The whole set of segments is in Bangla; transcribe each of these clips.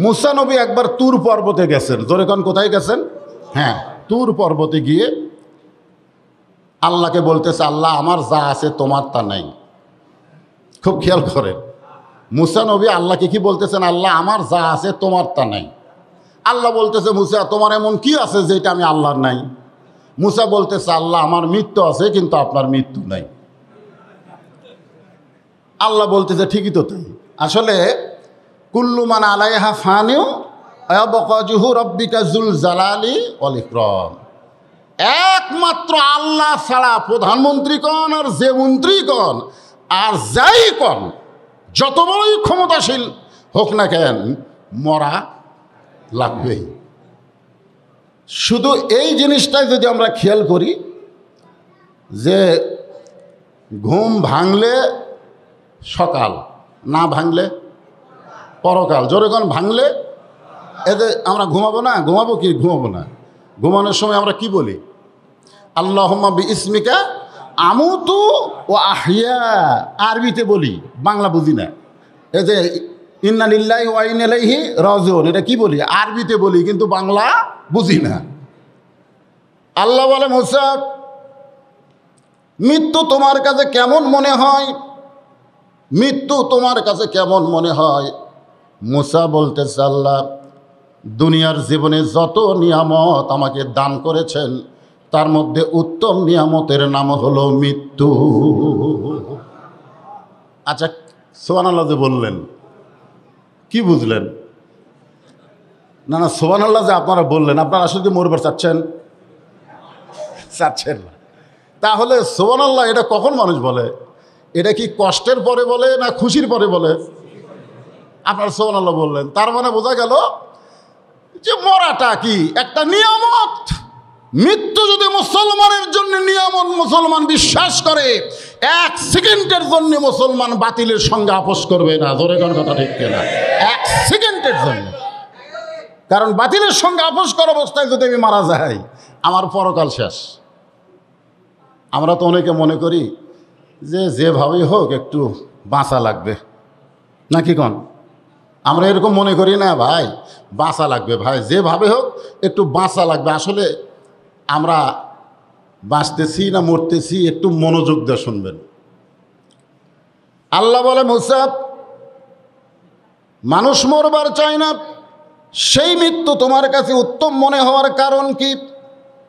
মুসা নবী একবার তুর পর্বতে গেছেন। জোরে কোন কোথায় গেছেন? হ্যাঁ, তুর পর্বতে গিয়ে আল্লাহকে বলতেছে, আল্লাহ আমার যা আছে তোমার তা নাই। খুব খেয়াল করেন, মুসা নবী আল্লাহকে কি বলতেছেন? আল্লাহ আমার যা আছে তোমার তা নাই। আল্লাহ বলতেছে, মুসা তোমার এমন কি আছে যেটা আমি আল্লাহর নাই? মুসা বলতেছে, আল্লাহ আমার মৃত্যু আছে কিন্তু আপনার মৃত্যু নাই। আল্লাহ বলতেছে, ঠিকই তো তাই। আসলে কুল্লু মান আলাইহা ফানিউ ওয়া বাকা ওয়াজহু রাব্বিকা যুল জালালি ওয়াল ইকরাম। একমাত্র আল্লাহ ছাড়া প্রধানমন্ত্রী কন আর যে মন্ত্রী কন আর যাই কন, যত বড়ই ক্ষমতাশীল হোক না কেন, মরা লাগবেই। শুধু এই জিনিসটাই যদি আমরা খেয়াল করি যে ঘুম ভাঙলে সকাল, না ভাঙলে পরকাল। জোরে কোন ভাঙলে? এতে আমরা ঘুমাবো না, ঘুমাবো কি ঘুমাবো না? ঘুমানোর সময় আমরা কি বলি? আল্লাহুম্মা বিইসমিকা আমুতু ওয়া আহইয়া, আরবিতে বলি, বাংলা বুঝি না। এই যে ইন্না লিল্লাহি ওয়া ইন্না ইলাইহি রাজিউন, এটা কি বলি? আরবিতে বলি, কিন্তু বাংলা বুঝি না। আল্লাহ বলে, মুসা মৃত্যু তোমার কাছে কেমন মনে হয়? মৃত্যু তোমার কাছে কেমন মনে হয়? মুসা বলতেছে, আল্লাহ দুনিয়ার জীবনে যত নিয়ামত আমাকে দান করেছেন তার মধ্যে উত্তম নিয়ামতের নাম হলো মৃত্যু। আচ্ছা, সুবহানাল্লাহ যে বললেন, কি বুঝলেন? না না, সুবহানাল্লাহ যে আপনারা বললেন, আপনারা আসলে কি মরবার চাচ্ছেন? চাচ্ছেন না। তাহলে সুবহানাল্লাহ এটা কখন মানুষ বলে? এটা কি কষ্টের পরে বলে না খুশির পরে বলে? আপনারা সুবহানাল্লাহ বললেন, তার মানে বোঝা গেল যে মরাটা কি একটা নিয়ামত। মৃত্যু যদি মুসলমানের জন্য নিয়ামত, মুসলমান বিশ্বাস করে, এক সেকেন্ডের জন্য মুসলমান বাতিলের সঙ্গে আপোষ করবে না। জোরে কোন কথা ঠিক কিনা? এক সেকেন্ডের জন্য। কারণ বাতিলের সঙ্গে আপোষ করা অবস্থায় যদি আমি মারা যাই, আমার পরকাল শেষ। আমরা তো অনেকে মনে করি যে যেভাবেই হোক একটু বাঁচা লাগবে, নাকি কন? আমরা এরকম মনে করি না ভাই? বাঁচা লাগবে ভাই, যেভাবে হোক একটু বাঁচা লাগবে। আসলে আমরা বাঁচতেছি না মরতেছি, একটু মনোযোগ দিয়ে শুনবেন। আল্লাহ বলে, মুসা মানুষ মরবার চায় না, সেই মৃত্যু তোমার কাছে উত্তম মনে হওয়ার কারণ কি?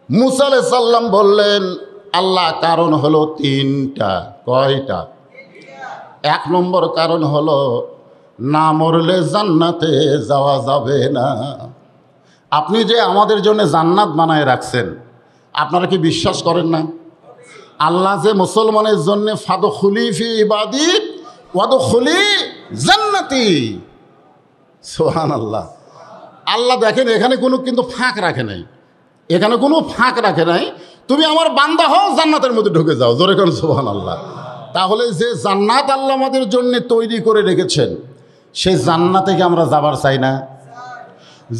মুসা আলাইহিস সালাম বললেন, আল্লাহ কারণ হলো তিনটা। কয়টা? এক নম্বর কারণ হলো না মরলে জান্নাতে যাওয়া যাবে না। আপনি যে আমাদের জন্য জান্নাত বানায় রাখছেন, আপনারা কি বিশ্বাস করেন না? আল্লাহ যে মুসলমানের জন্য ফাদখুলি ফি ইবাদি ওয়াদখুলি জান্নাতি, সুবহানাল্লাহ। আল্লাহ দেখেন এখানে কোনো কিন্তু ফাঁক রাখে নাই, এখানে কোনো ফাঁক রাখে নাই। তুমি আমার বান্দা হও, জান্নাতের মধ্যে ঢুকে যাও। জোরে কোন সুবহানাল্লাহ। তাহলে যে জান্নাত আল্লাহ আমাদের জন্য তৈরি করে রেখেছেন, সেই জান্নাতে কি আমরা যাবার চাই না?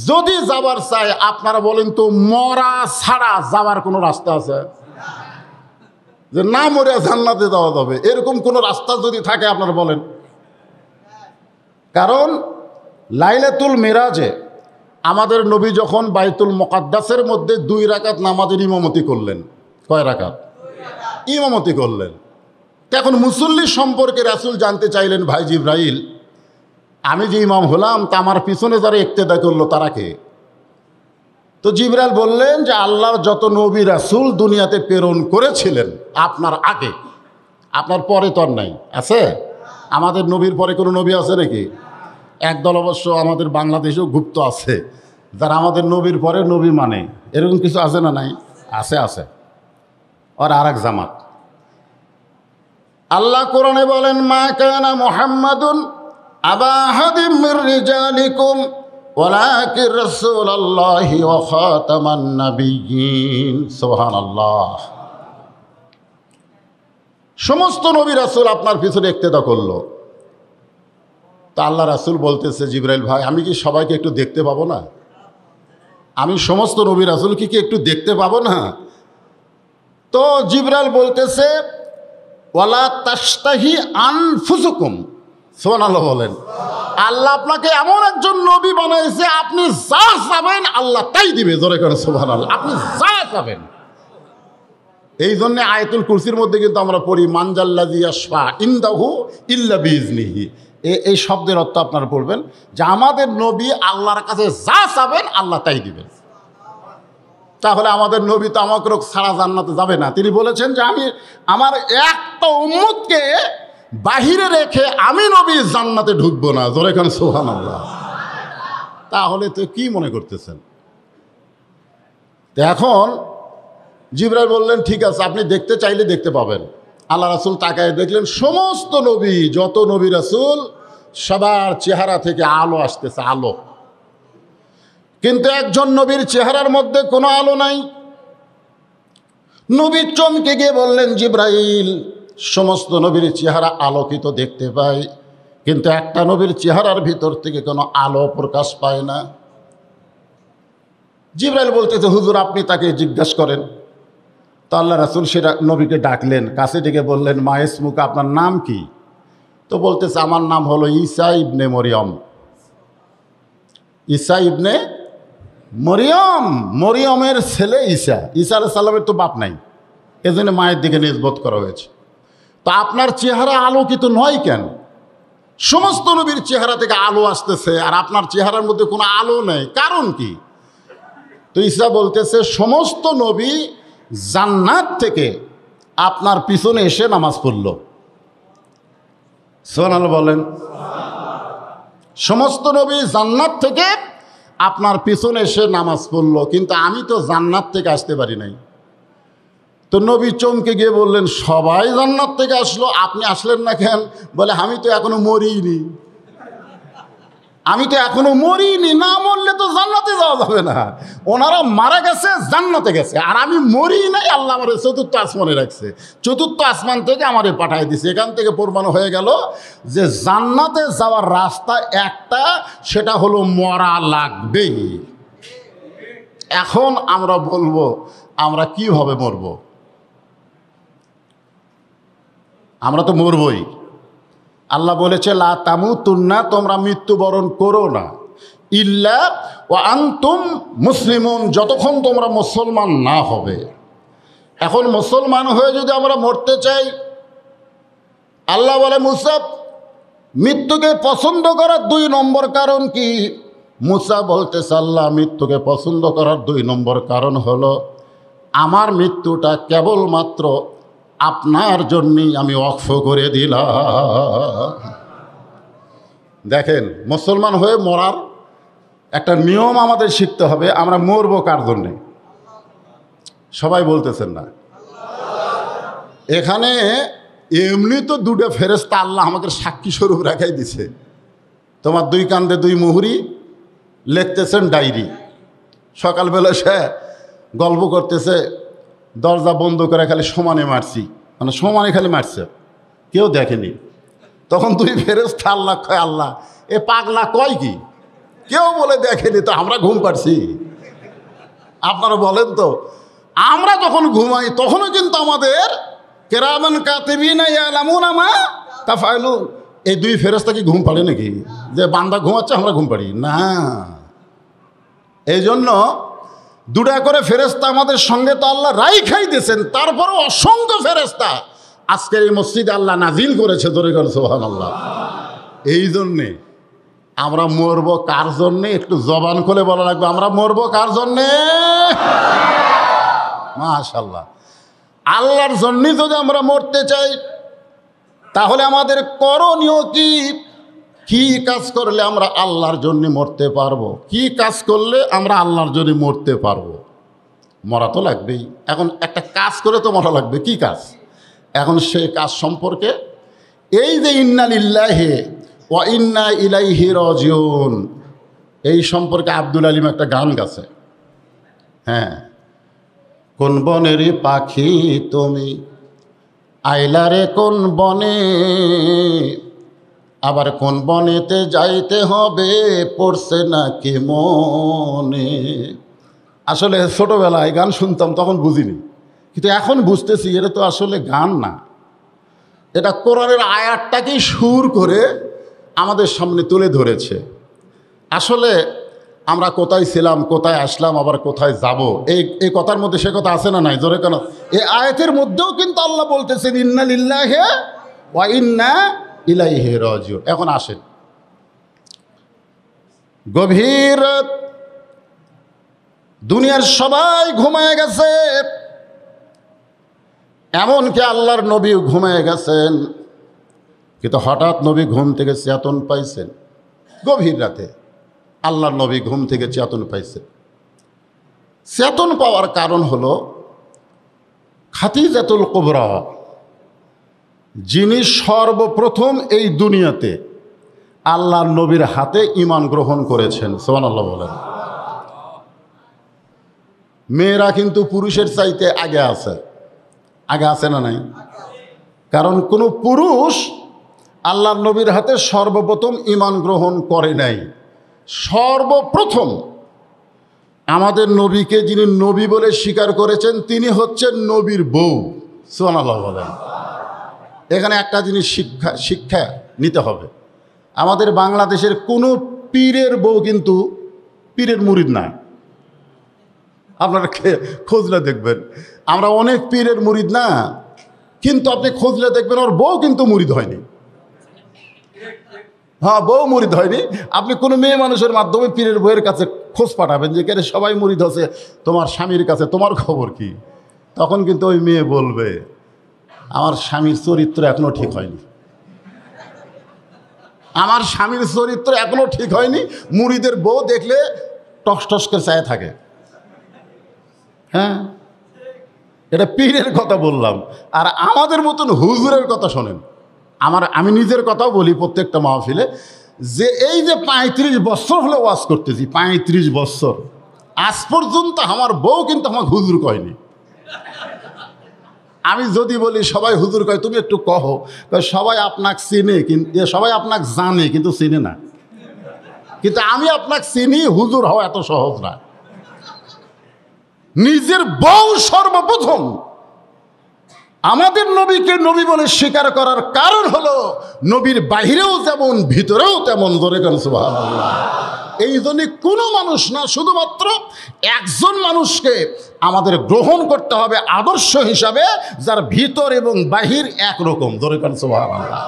যদি যাবার চাই, আপনারা বলেন তো মরা ছাড়া যাবার কোনো রাস্তা আছে? যে না মরে জান্নাতে যাওয়া যাবে, এরকম কোনো রাস্তা যদি থাকে আপনারা বলেন। কারণ লাইলাতুল মিরাজে আমাদের নবী যখন বাইতুল মুকাদ্দাসের মধ্যে 2 রাকাত নামাজের ইমামতি করলেন। কয় রাকাত ইমামতি করলেন? এখন মুসল্লি সম্পর্কে রাসূল জানতে চাইলেন, ভাই জিবরাইল, আমি যে ইমাম হলাম তা আমার পিছনে যারা ইক্তেদা করলো তারা কে? তো জিবরাইল বললেন যে আল্লাহর যত নবী রাসূল দুনিয়াতে প্রেরণ করেছিলেন আপনার আগে, আপনার পরে তো আর নাই। আছে? আমাদের নবীর পরে কোনো নবী আছে নাকি? একদল অবশ্য আমাদের বাংলাদেশেও গুপ্ত আছে, যারা আমাদের নবীর পরে নবী মানে, এরকম কিছু আছে না? নাই? আছে, আছে। আর আরেক জামাত। আল্লাহ কোরআনে বলেন, মা কানা মুহাম্মাদুন আবা আহাদিম মির রিজালিকুম ওয়ালাকিন রাসূলুল্লাহি ওয়া খাতামান নাবিয়্যিন। সুবহানাল্লাহ। সমস্ত নবী রাসূল আপনার পিছনে ইক্তেদা করলো। তা আল্লাহ রাসূল বলতেছে, জিবরাইল ভাই, আমি কি সবাইকে একটু দেখতে পাবো না? আমি সমস্ত নবী রাসূলকে কি একটু দেখতে পাবো না? তো জিবরাইল বলতেছে, ওয়ালা তাশতাহি আনফুসুকুম। সুবহানাল্লাহ বলেন। আল্লাহ আপনাকে এমন একজন নবী বানাইছে, আপনি যা চাবেন আল্লাহ তাই দিবে। জোরে করে সুবহানাল্লাহ। আপনি যা চাবেন। এই জন্য আয়াতুল কুরসির মধ্যে কিন্তু আমরা পড়ি মানজাল্লাযী ইয়াশফা ইনদাহু ইল্লা বিইজনিহি। এই শব্দের অর্থ আপনারা পড়বেন যে আমাদের নবী আল্লাহর কাছে যা চাবেন আল্লাহ তাই দিবেন। তাহলে আমাদের নবী তো আমাকে ছাড়া জান্নাতে যাবে না। তিনি বলেছেন যে আমি আমার একটা উম্মতকে বাহিরে রেখে আমি নবী জান্নাতে ঢুকবো না। জোরে কোন সুবহানাল্লাহ। তাহলে তো কি মনে করতেছেন? এখন জিবরাইল বললেন ঠিক আছে, আপনি দেখতে চাইলে দেখতে পাবেন। আল্লাহ রাসূল তাকায় দেখলেন সমস্ত নবী, যত নবী রাসূল সবার চেহারা থেকে আলো আসতেছে, আলো। কিন্তু একজন নবীর চেহারার মধ্যে কোনো আলো নাই। নবী চমকে গিয়ে বললেন জিবরাইল, সমস্ত নবীর চেহারা আলোকিত দেখতে পাই, কিন্তু একটা নবীর চেহারার ভিতর থেকে কোনো আলো প্রকাশ পায় না। জিবরাইল বলতেছে হুজুর আপনি তাকে জিজ্ঞাসা করেন। তো আল্লাহ রাসূল সেটা নবীকে ডাকলেন, কাছে ডেকে বললেন মা ইসমুকা, আপনার নাম কি? তো বলতেছে আমার নাম হলো ঈসা ইবনে মরিয়ম। ঈসা ইবনে মরিয়ম, মরিয়মের ছেলে ঈসা। ঈসা আলাইহিস সালামের তো বাপ নাই, এজন্য মায়ের দিকে নিসবত করা হয়েছে। তো আপনার চেহারা আলোকিত নয় কেন? সমস্ত নবীর চেহারা থেকে আলো আসতেছে আর আপনার চেহারার মধ্যে কোনো আলো নেই, কারণ কি? তো ঈসা বলতেছে সমস্ত নবী জান্নাত থেকে আপনার পিছনে এসে নামাজ পড়ল। সুবহানাল্লাহ বলেন। সমস্ত নবী জান্নাত থেকে আপনার পিছনে এসে নামাজ পড়ল, কিন্তু আমি তো জান্নাত থেকে আসতে পারি নাই। তো নবী চমকে গিয়ে বললেন সবাই জান্নাত থেকে আসলো, আপনি আসলেন না কেন? বলে আমি তো এখনো মরিনি, আমি তো এখনো মরিনি, না মরলে তো জান্নাতে যাওয়া যাবে না। ওনারা মারা গেছে, জান্নাতে গেছে, আর আমি মরি নাই। আল্লাহ আমার চতুর্থ আসমানে রাখছে, চতুর্থ আসমান থেকে আমারে পাঠিয়ে দিছে। এখান থেকে প্রমাণ হয়ে গেল যে জান্নাতে যাওয়ার রাস্তা একটা, সেটা হলো মরা লাগবেই। এখন আমরা বলবো আমরা কিভাবে মরব? আমরা তো মরবই। আল্লাহ বলেছে লা তামুতুন্না, তোমরা মৃত্যুবরণ করো না, ইল্লা ওয়া আনতুম মুসলিমুন, যতক্ষণ তোমরা মুসলমান না হবে। এখন মুসলমান হয়ে যদি আমরা মরতে চাই, আল্লাহ বলে মুসা মৃত্যুকে পছন্দ করার 2 নম্বর কারণ কি? মুসা বলতেছে আল্লাহ মৃত্যুকে পছন্দ করার 2 নম্বর কারণ হলো আমার মৃত্যুটা কেবলমাত্র আপনার জন্যই আমি ওয়াকফ করে দিলাম। দেখেন, মুসলমান হয়ে মরার একটা নিয়ম আমাদের শিখতে হবে। আমরা মরব কার জন্যে? সবাই বলতেছেন না। এখানে এমনি তো 2টা ফেরেশতা আল্লাহ আমাকে সাক্ষী স্বরূপ রাখাই দিছে। তোমার 2 কান্দে 2 মুহুরি, লিখতেছেন ডায়েরি। সকালবেলা সে গল্প করতেছে, দরজা বন্ধ করে খালি সমানে মারছি, মানে সমানে খালি মারছে, কেউ দেখেনি। তখন 2 ফেরেশতা আল্লাহ কয় আল্লাহ এ পাগলা কয় কি? কেউ বলে দেখেনি, তো আমরা ঘুম পাচ্ছি। আপনারা বলেন তো, আমরা যখন ঘুমাই তখনও কিন্তু আমাদের কিরামান কাতিবিনা ইয়ালামুনা মা তাফআলুন, এই 2 ফেরেশতা কি ঘুম পাড়ে নাকি যে বান্দা ঘুমাচ্ছে আমরা ঘুম পাড়ি না? এই জন্য 2টা করে ফেরেশতা আমাদের সঙ্গে তো আল্লাহ রাইখাই দিয়েছেন, তারপরও অসংখ্য ফেরেশতা আজকের এই মসজিদে আল্লাহ নাজিল করেছে। ধরে করেন সুবহানাল্লাহ। এই জন্যে আমরা মরবো কার জন্যে একটু জবান খুলে বলা লাগবে, আমরা মরবো কার জন্যে? মাশাআল্লাহ। আল্লাহর জন্যই যদি আমরা মরতে চাই, তাহলে আমাদের করণীয় কি? কি কাজ করলে আমরা আল্লাহর জন্য মরতে পারবো? কি কাজ করলে আমরা আল্লাহর জন্য মরতে পারবো? মরা তো লাগবেই। এখন একটা কাজ করে তো মরা লাগবে, কি কাজ? এখন সেই কাজ সম্পর্কে এই যে ইন্না লিল্লাহি ওয়া ইন্না ইলাইহি রাজিউন, এই সম্পর্কে আব্দুল আলিম একটা গান গাছে। হ্যাঁ, কোন বনের পাখি তুমি আইলারে কোন বনে, আবার কোন বনেতে যাইতে হবে পড়ছে নাকি মনে। আসলে ছোটোবেলায় গান শুনতাম, তখন বুঝিনি, কিন্তু এখন বুঝতেছি এটা তো আসলে গান না, এটা কোরআনের আয়াতটাকেই সুর করে আমাদের সামনে তুলে ধরেছে। আসলে আমরা কোথায় ছিলাম, কোথায় আসলাম, আবার কোথায় যাব, এই কথার মধ্যে সে কথা আছে না নাই? জোরে কেন? এই আয়াতের মধ্যেও কিন্তু আল্লাহ বলতেছেন ইন্না লিল্লাহি ওয়া ইন্না ইলাইহি রাজিউন। এখন আসেন, গভীর রাত, দুনিয়ার সবাই ঘুমায় গেছে, এমনকি আল্লাহর নবী ঘুমায় গেছেন, কিন্তু হঠাৎ নবী ঘুম থেকে চেতন পাইছেন। গভীর রাতে আল্লাহর নবী ঘুম থেকে চেতন পাইছেন। চেতন পাওয়ার কারণ হলো খাদিজাতুল কুবরা, যিনি সর্বপ্রথম এই দুনিয়াতে আল্লাহর নবীর হাতে ঈমান গ্রহণ করেছেন। সুবহানাল্লাহ বলেন। মেয়েরা কিন্তু পুরুষের চাইতে আগে আছে, আগে আছে না নাই? কারণ কোনো পুরুষ আল্লাহর নবীর হাতে সর্বপ্রথম ঈমান গ্রহণ করে নাই। সর্বপ্রথম আমাদের নবীকে যিনি নবী বলে স্বীকার করেছেন তিনি হচ্ছেন নবীর বউ। সুবহানাল্লাহ বলেন। এখানে একটা জিনিস শিক্ষা নিতে হবে, আমাদের বাংলাদেশের কোনো পীরের বউ কিন্তু পীরের মুরিদ না। আপনারা খোঁজলে দেখবেন আমরা অনেক পীরের মুরিদ না, কিন্তু আপনি খোঁজলে দেখবেন ওর বউ কিন্তু মুরিদ হয়নি। হ্যাঁ, বউ মুরিদ হয়নি। আপনি কোনো মেয়ে মানুষের মাধ্যমে পীরের বউয়ের কাছে খোঁজ পাঠাবেন যে কেন সবাই মুরিদ হচ্ছে তোমার স্বামীর কাছে, তোমার খবর কি? তখন কিন্তু ওই মেয়ে বলবে আমার স্বামীর চরিত্র এখনো ঠিক হয়নি, আমার স্বামীর চরিত্র এখনো ঠিক হয়নি। মুরিদের বউ দেখলে টস টস করে চায় থাকে। হ্যাঁ, এটা পীরের কথা বললাম। আর আমাদের মতন হুজুরের কথা শোনেন। আমি নিজের কথাও বলি প্রত্যেকটা মাহফিলে, যে এই যে 35 বছর হলে ওয়াজ করতেছি, 35 বছর, আজ পর্যন্ত আমার বউ কিন্তু আমাকে হুজুর কয়নি। আমি যদি বলি সবাই হুজুর কয়, তুমি একটু কহো, সবাই আপনাকে চিনে, কিন্তু সবাই আপনাকে জানে কিন্তু চিনে না। কিন্তু আমি আপনাকে চিনি, হুজুর হওয়া এত সহজ না। নিজের বউ সর্বপ্রথম আমাদের নবীকে নবী বলে স্বীকার করার কারণ হলো নবীর বাহিরেও যেমন ভিতরেও তেমন। জোরে কেন সুবহানাল্লাহ। এই জন্য কোনো মানুষ না, শুধুমাত্র একজন মানুষকে আমাদের গ্রহণ করতে হবে আদর্শ হিসাবে, যার ভিতর এবং বাহির একরকম। জোরে কেন সুবহানাল্লাহ।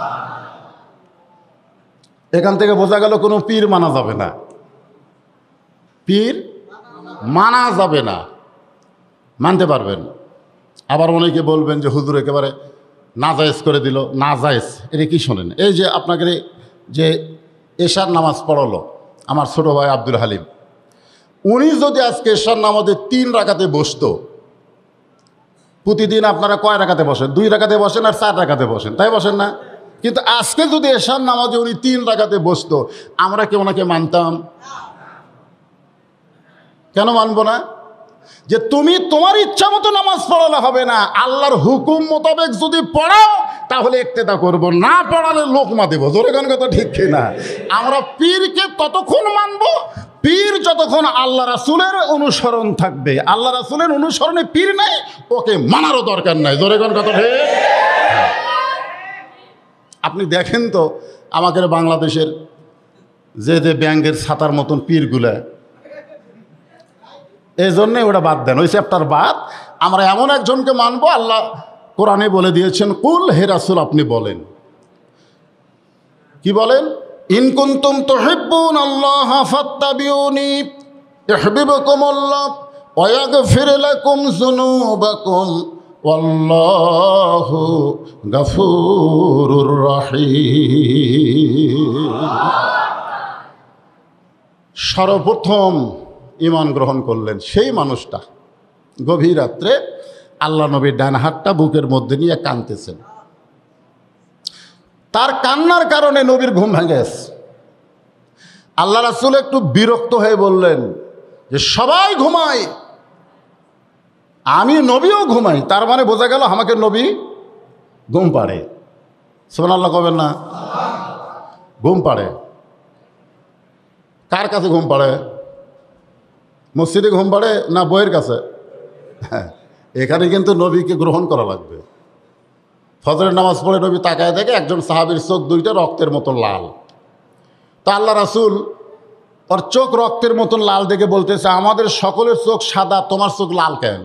এখান থেকে বোঝা গেল কোনো পীর মানা যাবে না, পীর মানা যাবে না। মানতে পারবেন। আবার অনেকে বলবেন যে হুজুর একেবারে নাজায়েজ করে দিল। নাজায়েজ এটা কি শোনেন? এই যে আপনাকে যে এশার নামাজ পড়ালো আমার ছোট ভাই আব্দুল হালিম, উনি যদি আজকে এশার নামাজে 3 রাকাতে বসতো, প্রতিদিন আপনারা কয় রাকাতে বসেন? 2 রাকাতে বসেন আর 4 রাকাতে বসেন, তাই বসেন না? কিন্তু আজকে যদি এশার নামাজে উনি 3 রাকাতে বসতো, আমরা কি ওনাকে মানতাম? কেন মানবো না? যে তুমি তোমার ইচ্ছা মতো নামাজ পড়ালে হবে না, আল্লাহর হুকুম মোতাবেক যদি পড়াও তাহলে ইক্তেদা করব, না পড়ালে লোকমা দেব। জোরে গান কথা ঠিক কিনা? আমরা পীরকে ততক্ষণ মানব পীর যতক্ষণ আল্লাহ রাসূলের অনুসরণ থাকবে। আল্লাহ রাসূলের অনুসরণে পীর নাই, ওকে মানারও দরকার নাই। জোরে গান কথা ঠিক। আপনি দেখেন তো আমাদের বাংলাদেশের যে ব্যাঙ্গের ছাতার মতন পীরগুলা, এই জন্যে ওটা বাদ দেন, ওই চ্যাপ্টার বাদ। আমরা এমন একজনকে মানবো, আল্লাহ কোরআনে বলে দিয়েছেন, কুল হে রাসূল আপনি বলেন, কি বলেন? ইন কুনতুম তুহিব্বুনাল্লাহ ফাত্তাবিউনি ইউহিব্বুকুমুল্লাহ ওয়া ইয়াগফির লাকুম যুনুবাকুম ওয়াল্লাহু গফুরুর রহিম। সর্বপ্রথম ঈমান গ্রহণ করলেন সেই মানুষটা গভীর রাত্রে আল্লাহ নবীর ডান হাতটা বুকের মধ্যে নিয়ে কাঁদতেছেন। তার কান্নার কারণে নবীর ঘুম ভেঙে গেছে। আল্লাহ রাসূল একটু বিরক্ত হয়ে বললেন যে সবাই ঘুমায়, আমি নবীও ঘুমাই, তার মানে বোঝা গেল আমাকে নবী ঘুম পাড়ে। সুবহানাল্লাহ কবেন না? ঘুম পাড়ে। কার কাছে ঘুম পাড়ে? মসজিদে ঘুম পাড়ে না বইয়ের কাছে? হ্যাঁ, এখানে কিন্তু নবীকে গ্রহণ করা লাগবে। ফজরের নামাজ পড়ে নবী তাকায় দেখে একজন সাহাবীর চোখ দুইটা রক্তের মতো লাল। তা আল্লাহ রাসূল ওর চোখ রক্তের মতন লাল দেখে বলতেছে, আমাদের সকলের চোখ সাদা, তোমার চোখ লাল কেন?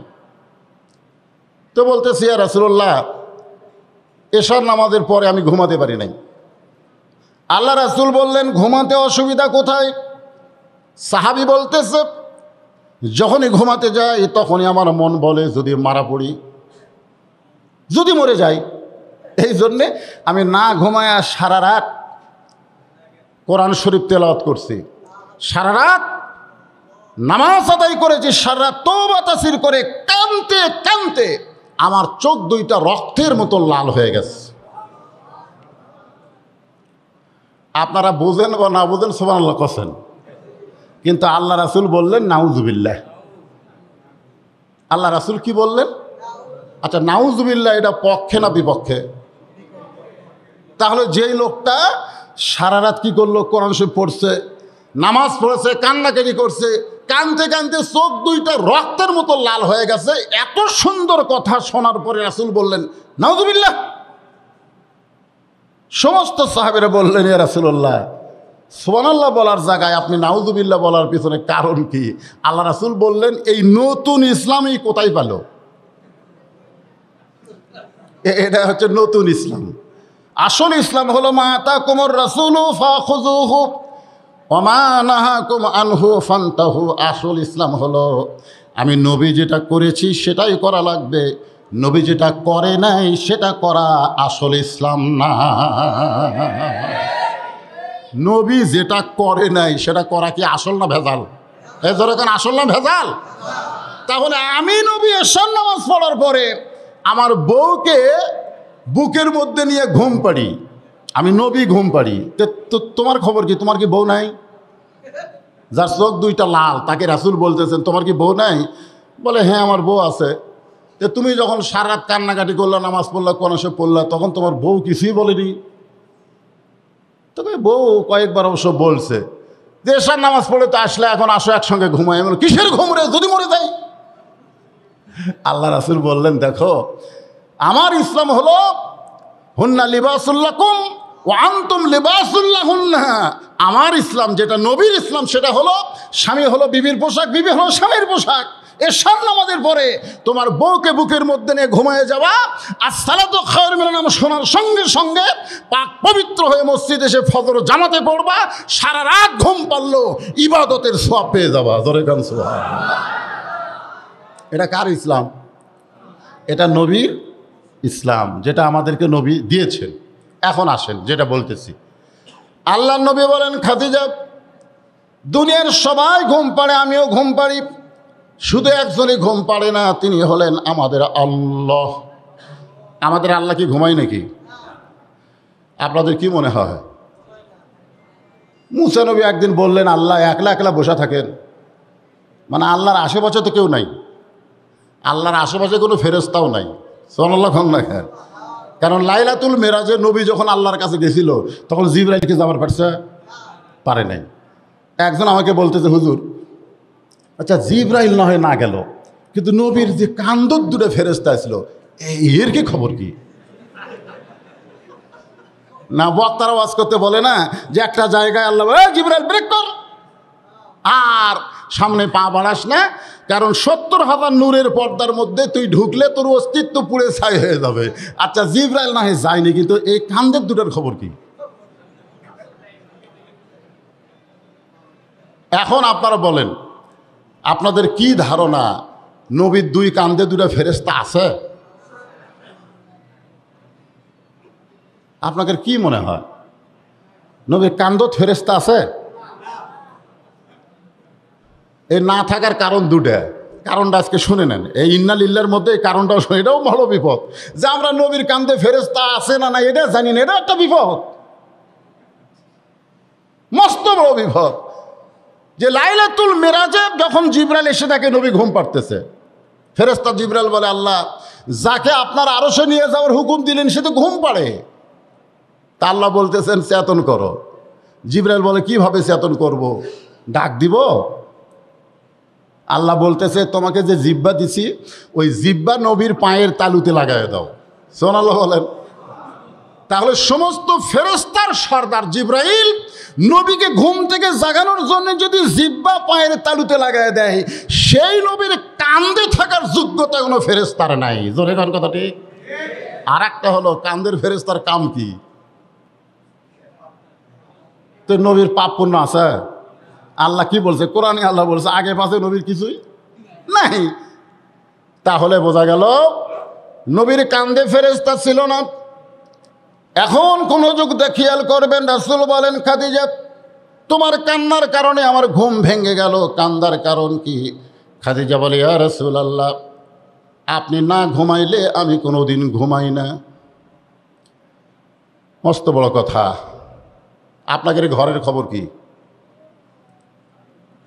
তো বলতেছে, ইয়া রাসূলুল্লাহ, এশার নামাজের পরে আমি ঘুমাতে পারি নাই। আল্লাহ রাসূল বললেন, ঘুমাতে অসুবিধা কোথায়? সাহাবী বলতেছে, যখনই ঘুমাতে যাই তখনই আমার মন বলে যদি মারা পড়ি, যদি মরে যাই। এই জন্যে আমি না ঘুমায় সারা রাত কোরআন শরীফ তেলাওয়াত করছি, সারা রাত নামাজ আদায় করেছি, সারা রাত তওবা তাসবিহ করে কাঁদতে কাঁদতে আমার চোখ দুইটা রক্তের মতো লাল হয়ে গেছে। আপনারা বোঝেন বা না বোঝেন সুবহানাল্লাহ কছেন, কিন্তু আল্লাহ রাসূল বললেন নাউজুবিল্লাহ। আল্লাহ রাসূল কি বললেন? আচ্ছা, নাউজুবিল্লাহ এটা পক্ষে না বিপক্ষে? তাহলে যেই লোকটা সারা রাত কি করলো, কোরআন শরীফ পড়ছে, নামাজ পড়েছে, কান্নাকাটি করছে, কাঁদতে কাঁদতে চোখ দুইটা রক্তের মতো লাল হয়ে গেছে, এত সুন্দর কথা শোনার পরে রাসূল বললেন নাউজুবিল্লাহ। সমস্ত সাহাবীরা বললেন, ইয়া রাসূলুল্লাহ, সুবহানাল্লাহ বলার জায়গায় আপনি নাউজুবিল্লাহ বলার পিছনে কারণ কি? আল্লাহ রাসূল বললেন, এই নতুন ইসলামই কোথায় পেল? এটা হচ্ছে নতুন ইসলাম। আসল ইসলাম হলো মা আতাকুমুর রাসূলু ফাখুযুহু ওয়া মা নাহাকুম আনহু ফান্তাহু। আসল ইসলাম হলো আমি নবী যেটা করেছি সেটাই করা লাগবে, নবী যেটা করে নাই সেটা করা আসল ইসলাম না। নবী যেটা করে নাই সেটা করা কি আসল না ভেজাল? এই ধরে কেন আসল না ভেজাল? তাহলে আমি নবী এশার নামাজ পড়ার পরে আমার বউকে বুকের মধ্যে নিয়ে ঘুম পাড়ি, আমি নবী ঘুম পাড়ি, তো তোমার খবর কি? তোমার কি বউ নাই? যার চোখ দুইটা লাল তাকে রাসূল বলতেছেন, তোমার কি বউ নাই? বলে, হ্যাঁ আমার বউ আছে। তো তুমি যখন সারা রাত কান্নাকাটি করলা, নামাজ পড়লা, কোরআন শরীফ পড়লা, তখন তোমার বউ কিছুই বলেনি? তবে বউ কয়েকবার অবশ্য বলছে যে এশার নামাজ পড়ে তো আসলে, এখন আসো একসঙ্গে ঘুমাই। এমন কিসের ঘুম রে, যদি মরে যাই? আল্লাহ রাসূল বললেন, দেখো আমার ইসলাম হলো হুন্না লিবাসুল লাকুম ওয়া আনতুম লিবাসুল লাহুন্না। আমার ইসলাম যেটা নবীর ইসলাম সেটা হলো স্বামী হলো বিবির পোশাক, বিবি হলো স্বামীর পোশাক। এশার নামাজের পরে তোমার বউকে বুকের মধ্যে নিয়ে ঘুমিয়ে যাওয়া, আর সালাতু খায়রুম মিনান নাম শোনার সঙ্গে সঙ্গে পাক পবিত্র হয়ে মসজিদে এসে ফজর জামাতে পড়বা, সারা রাত ঘুম পারলো, ইবাদতের সওয়াব পেয়ে যাবা। জোরে গান সুবহানাল্লাহ। এটা কার ইসলাম? এটা নবীর ইসলাম, যেটা আমাদেরকে নবী দিয়েছেন। এখন আসেন যেটা বলতেছি। আল্লাহর নবী বলেন, খাদিজা, দুনিয়ার সবাই ঘুম পাড়ে, আমিও ঘুম পাড়ি, শুধু একজনই ঘুম পাড়ে না, তিনি হলেন আমাদের আল্লাহ। আমাদের আল্লাহ কি ঘুমায় নাকি? আপনাদের কি মনে হয়? মুসা নবী একদিন বললেন, আল্লাহ একলা একলা বসে থাকেন, মানে আল্লাহর আশেপাশে তো কেউ নাই, আল্লাহর আশেপাশে কোনো ফেরেশতাও নাই। সুবহানাল্লাহ না? কারণ লাইলাতুল মেরাজে নবী যখন আল্লাহর কাছে গেছিল তখন জিবরাইলকে যাবার পারে নাই। একজন আমাকে বলতেছে, হুজুর আচ্ছা জিবরাইল না হয় না গেল, কিন্তু নবীর যে কান্দর দূরে ফেরেশতা ছিল, এর কি খবর কি? না বক্তারা ওয়াজ করতে বলে না যে একটা জায়গায় আল্লাহ জিবরাইল ব্রেক কর, আর সামনে পা বাড়াস না, কারণ ৭০,০০০ নূরের পর্দার মধ্যে তুই ঢুকলে তোর অস্তিত্ব পুড়ে ছাই হয়ে যাবে। আচ্ছা জিবরাইল না হয় যায়নি, কিন্তু এই কান্দের দুটার খবর কি? এখন আপনারা বলেন, আপনাদের কি ধারণা নবীর দুই কান্দে দুটা ফেরেশতা আছে? আপনাদের কি মনে হয় নবীর কান্দত ফেরেশতা আছে? এই না থাকার কারণ দুটা, কারণটা আজকে শুনে নেন। এই ইন্না লিল্লার মধ্যে এই কারণটাও শুনে, এটাও বড় বিপদ যে আমরা নবীর কান্দে ফেরেশতা আছে না না এটা জানি না, এটা একটা বিপদ, মস্ত বড় বিপদ। যে লাইলাতুল মেরাজে যখন জিবরাইল এসে তাকে নবী ঘুম পাড়তেছে, ফেরেশতা জিবরাইল বলে, আল্লাহ যাকে আপনার আরশে নিয়ে যাওয়ার হুকুম দিলেন সে তো ঘুম পাড়ে। তা আল্লাহ বলতেছেন চেতন করো। জিবরাইল বলে, কিভাবে চেতন করব? ডাক দিব? আল্লাহ বলতেছে, তোমাকে যে জিব্বা দিছি ওই জিব্বা নবীর পায়ের তালুতে লাগাই দাও। সুবহানাল্লাহ বলেন। তাহলে সমস্ত ফেরেশতার সর্দার জিবরাইল নবীকে ঘুম থেকে জাগানোর জন্য যদি জিহ্বা পায়ের তালুতে লাগায় দেয়, সেই নবীর কান্দে থাকার যোগ্যতা কোনো ফেরেশতার নাই। জোরে কোন কথা ঠিক? আর একটা হলো, কান্দের ফেরেশতার কাম কি? তো নবীর পাপ পুণ্য আছে? আল্লাহ কি বলছে কোরআনে? আল্লাহ বলছে আগে পাশে নবীর কিছুই নাই। তাহলে বোঝা গেল নবীর কান্দে ফেরেশতা ছিল না। এখন কোন যুগ খেয়াল করবেন, রাসূল বলেন খাদিজা তোমার কান্নার কারণে আমার ঘুম ভেঙে গেল, কান্দার কারণ কি? খাদিজা বলে ইয়া রাসূলুল্লাহ আপনি না ঘুমাইলে আমি কোনোদিন ঘুমাই না। মস্ত বড় কথা। আপনাদের ঘরের খবর কি?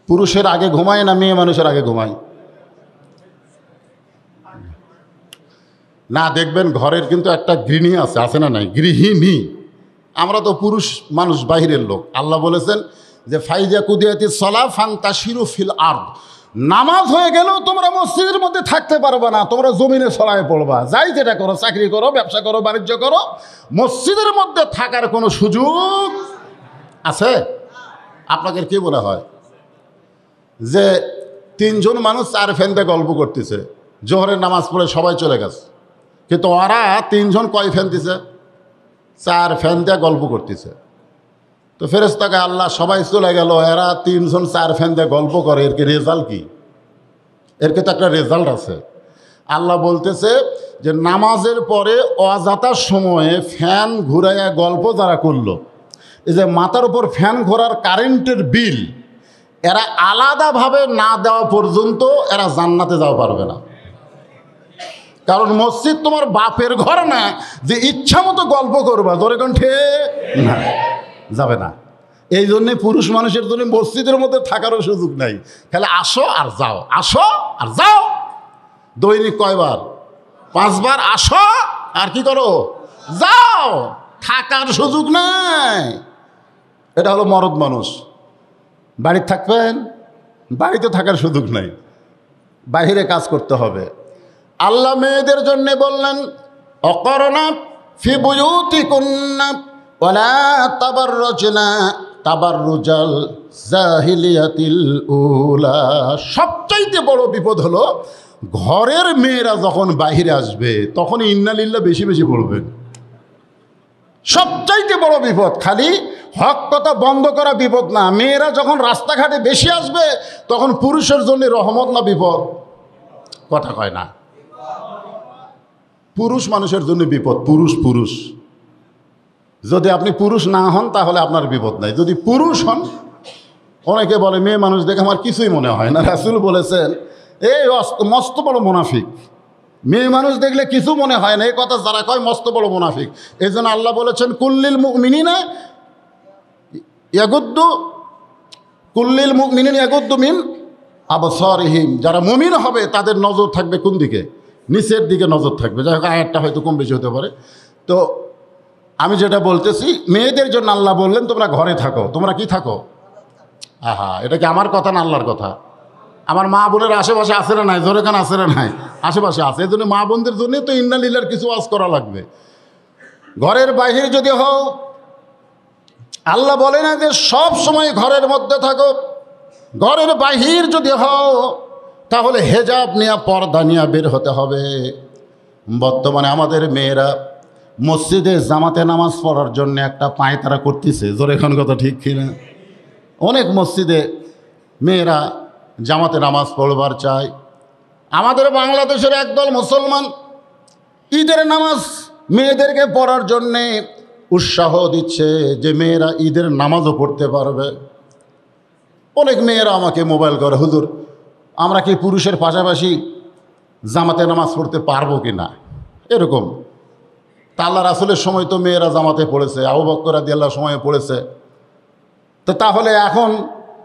পুরুষের আগে ঘুমায় না মেয়ে মানুষের আগে ঘুমায়? না, দেখবেন ঘরের কিন্তু একটা গৃহিণী আছে, আছে না নাই? গৃহিণী। আমরা তো পুরুষ মানুষ, বাহিরের লোক। আল্লাহ বলেছেন যে ফাইজা কুদিয়াতি সলা ফান্তাশিরু ফিল আরদ, নামাজ হয়ে গেলেও তোমরা মসজিদের মধ্যে থাকতে পারবে না, তোমরা জমিনে ছড়ায় পড়বা। যাই যেটা করো, চাকরি করো, ব্যবসা করো, বাণিজ্য করো, মসজিদের মধ্যে থাকার কোনো সুযোগ আছে? আপনাদের কি মনে হয় যে তিনজন মানুষ চার ফ্যানতে গল্প করতেছে, জোহরের নামাজ পড়ে সবাই চলে গেছে, কিন্তু ওরা তিনজন কয় ফ্যান দিছে? চার ফ্যান দিয়ে গল্প করতেছে। তো ফেরেশতাকে আল্লাহ সবাই চলে গেল, এরা তিনজন চার ফ্যান দিয়ে গল্প করে, এর কি রেজাল্ট কি? এর তো একটা রেজাল্ট আছে। আল্লাহ বলতেছে যে নামাজের পরে অযথার সময়ে ফ্যান ঘুরাইয়া গল্প যারা করলো, এই যে মাথার উপর ফ্যান ঘোরার কারেন্টের বিল এরা আলাদাভাবে না দেওয়া পর্যন্ত এরা জান্নাতে যাওয়া পারবে না। কারণ মসজিদ তোমার বাপের ঘর না যে ইচ্ছা মতো গল্প করবা, ধরে কণ্ঠে না, যাবে না। এই জন্যে পুরুষ মানুষের জন্য মসজিদের মধ্যে থাকারও সুযোগ নাই। খালি আসো আর যাও, আসো আর যাও। দৈনিক কয়বার? 5 বার। আসো আর কি করো? যাও। থাকার সুযোগ নাই। এটা হলো মরদ মানুষ। বাড়িতে থাকবেন, বাড়িতে থাকার সুযোগ নাই, বাইরে কাজ করতে হবে। আল্লাহ মেয়েদের জন্য বললেন অকরনা ফি বুয়ুতিকুন্না ওয়ালা তাবাররুজনা তাবাররুজাল জাহিলিয়াতিল উলা। সবচাইতে বড় বিপদ হলো ঘরের মেয়েরা যখন বাইরে আসবে তখন ইন্নালিল্লাহ বেশি বেশি পড়বেন। সবচাইতে বড় বিপদ। খালি হক কথা বন্ধ করা বিপদ না, মেয়েরা যখন রাস্তাঘাটে বেশি আসবে তখন পুরুষের জন্য রহমত না বিপদ? কথা কয় না। পুরুষ মানুষের জন্য বিপদ। পুরুষ যদি আপনি পুরুষ না হন তাহলে আপনার বিপদ নাই। যদি পুরুষ হন, অনেকে বলে মেয়ে মানুষ দেখে আমার কিছুই মনে হয় না। রাসূল বলেছেন এই মস্ত বড় মুনাফিক, মেয়ে মানুষ দেখলে কিছু মনে হয় না, এই কথা যারা কয় মস্ত বড় মুনাফিক। এই জন্য আল্লাহ বলেছেন কুল্লিল মুমিনিনা ইয়াগুদ্দু মিন আবসারিহিম। যারা মুমিন হবে তাদের নজর থাকবে কোন দিকে? নিচের দিকে নজর থাকবে। যাই হোক, আয়াতটা হয়তো কম বেশি হতে পারে। তো আমি যেটা বলতেছি, মেয়েদের জন্য আল্লাহ বললেন তোমরা ঘরে থাকো। তোমরা কি থাকো? আহা, এটা কি আমার কথা না আল্লাহর কথা? আমার মা বোনের আশেপাশে আসে না নাই? জোরে কান আসে না নাই? আশেপাশে আসে। এই জন্য মা বোনদের জন্যই তো ইন্নালিল্লাহর কিছু ওয়াজ করা লাগবে। ঘরের বাইরে যদি হও, আল্লাহ বলে না যে সব সময় ঘরের মধ্যে থাকো। ঘরের বাহির যদি হও তাহলে হেজাব নিয়ে, পর্দা নিয়ে বের হতে হবে। বর্তমানে আমাদের মেয়েরা মসজিদে জামাতে নামাজ পড়ার জন্য একটা পায়তারা করতেছে। জোরে এখন কথা ঠিক কিনা? অনেক মসজিদে মেয়েরা জামাতে নামাজ পড়বার চায়। আমাদের বাংলাদেশের একদল মুসলমান ঈদের নামাজ মেয়েদেরকে পড়ার জন্যে উৎসাহ দিচ্ছে যে মেয়েরা ঈদের নামাজও পড়তে পারবে। অনেক মেয়েরা আমাকে মোবাইল করে, হুজুর আমরা কি পুরুষের পাশাপাশি জামাতে নামাজ পড়তে পারবো কি না? এরকম। তা আল্লাহ রাসূলের সময় তো মেয়েরা জামাতে পড়েছে, আবু বকর রাদিয়াল্লাহু সময়ে পড়েছে। তো তাহলে এখন,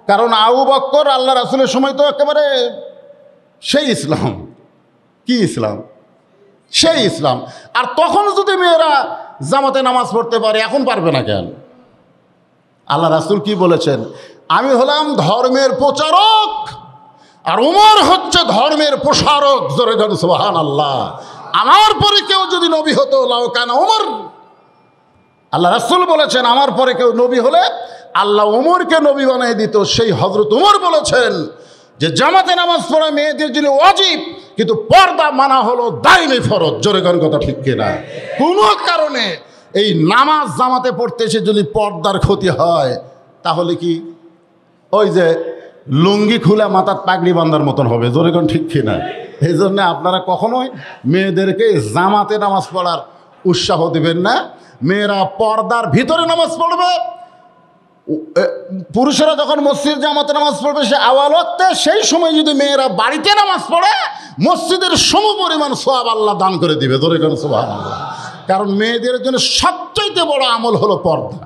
কারণ আবু বকর আল্লাহ রাসূলের সময় তো একেবারে সেই ইসলাম। কি ইসলাম? সেই ইসলাম। আর তখন যদি মেয়েরা জামাতে নামাজ পড়তে পারে, এখন পারবে না কেন? আল্লাহ রাসূল কি বলেছেন? আমি হলাম ধর্মের প্রচারক আর উমর হচ্ছে ধর্মের প্রসারক। জোরে গান সুবহানাল্লাহ। আমার পরে কেউ যদি নবী হতো লাউ কানা উমর, আল্লাহ রাসূল বলেছেন আমার পরে কেউ নবী হলে আল্লাহ ওমরকে নবী বানিয়ে দিত। সেই হযরত ওমর বলেছেন যে জামাতে নামাজ পড়া মেয়েদের জন্য ওয়াজিব, কিন্তু পর্দা মানা হলো দাইমি ফরজ। জোরে গান কথা ঠিক কিনা? কোনো কারণে এই নামাজ জামাতে পড়তে এসে যদি পর্দার ক্ষতি হয় তাহলে কি ওই যে লুঙ্গি খুলে মাথার পাগড়ি বান্ধার মতন হবে। জোরে গান ঠিক কিনা? এই জন্য আপনারা কখনোই মেয়েদেরকে জামাতে নামাজ পড়ার উৎসাহ দেবেন না। মেয়েরা পর্দার ভিতরে নামাজ পড়বে। পুরুষেরা যখন মসজিদ জামাতে নামাজ পড়বে সে আওয়াল ওয়াক্তে, সেই সময় যদি মেয়েরা বাড়িতে নামাজ পড়ে মসজিদের সমপরিমাণ সওয়াব আল্লাহ দান করে দিবে। ধরে কেন সুবহানাল্লাহ। কারণ মেয়েদের জন্য সবচাইতে বড় আমল হলো পর্দা।